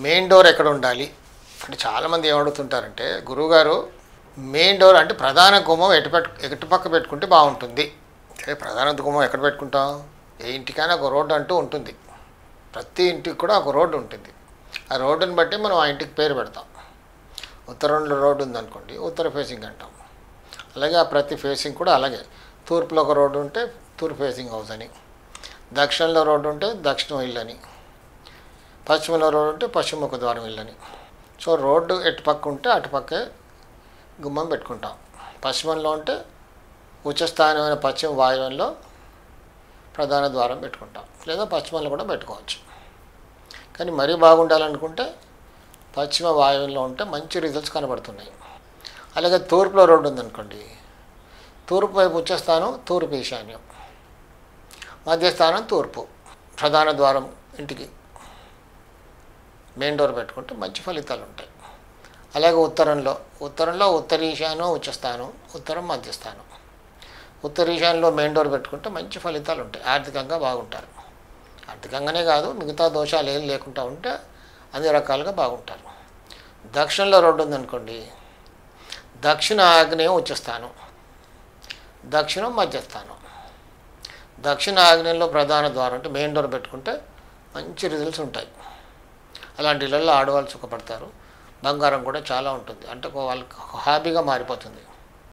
Main door ఎక్కడ ఉండాలి అంటే చాలామంది ఏమడుగుతుంటారంటే గురువుగారు మెయిన్ డోర్ అంటే ప్రధాన గుమ్మం ఎటుపక్క పెట్టుకుంటే బాగుంటుంది. ప్రధాన గుమ్మం ఎక్కడ పెట్టుకుంటాం? ఏ ఇంటికైనా ఒక రోడ్డు అంటూ ఉంటుంది. ప్రతి ఇంటికి కూడా ఒక రోడ్డు ఉంటుంది. ఆ రోడ్డుని బట్టి మనం ఆ ఇంటికి పేరు పెడతాం. ఉత్తరంలో రోడ్డు ఉందనుకోండి ఉత్తర ఫేసింగ్ అంటాం. అలాగే ఆ ప్రతి ఫేసింగ్ కూడా అలాగే తూర్పులో ఒక రోడ్డు ఉంటే తూర్పు ఫేసింగ్ హౌస్ అని, దక్షిణంలో రోడ్డు ఉంటే దక్షిణం ఇల్లు అని, పశ్చిమలో రోడ్డు ఉంటే పశ్చిమ ముఖ ద్వారం ఇల్లు అని. సో రోడ్డు ఎటుపక్క ఉంటే అటుపక్కే గుమ్మం పెట్టుకుంటాం. పశ్చిమంలో ఉంటే ఉచ్చస్థానమైన పశ్చిమ వాయువ్యంలో ప్రధాన ద్వారం పెట్టుకుంటాం, లేదా పశ్చిమంలో కూడా పెట్టుకోవచ్చు. కానీ మరీ బాగుండాలనుకుంటే పశ్చిమ వాయువ్యంలో ఉంటే మంచి రిజల్ట్స్ కనబడుతున్నాయి. అలాగే తూర్పులో రోడ్డు ఉందనుకోండి, తూర్పు వైపు ఉచ్చస్థానం తూర్పు ఈశాన్యం, మధ్యస్థానం తూర్పు, ప్రధాన ద్వారం ఇంటికి మెయిన్ డోర్ పెట్టుకుంటే మంచి ఫలితాలు ఉంటాయి. అలాగే ఉత్తరంలో ఉత్తరీశానం ఉచ్చస్థానం, ఉత్తరం మధ్యస్థానం. ఉత్తరీశాన్యంలో మెయిన్ డోర్ పెట్టుకుంటే మంచి ఫలితాలు ఉంటాయి. ఆర్థికంగా బాగుంటారు. ఆర్థికంగానే కాదు, మిగతా దోషాలు ఏం లేకుండా ఉంటే అన్ని రకాలుగా బాగుంటారు. దక్షిణంలో రోడ్డు ఉందనుకోండి, దక్షిణ ఆగ్నేయం ఉచ్చస్థానం, దక్షిణం మధ్యస్థానం. దక్షిణ ఆగ్నేయంలో ప్రధాన ద్వారం అంటే మెయిన్ డోర్ పెట్టుకుంటే మంచి రిజల్ట్స్ ఉంటాయి. అలాంటి ఇళ్ళల్లో ఆడవాళ్ళు సుఖపడతారు. బంగారం కూడా చాలా ఉంటుంది. అంటే వాళ్ళకి హాబీగా మారిపోతుంది.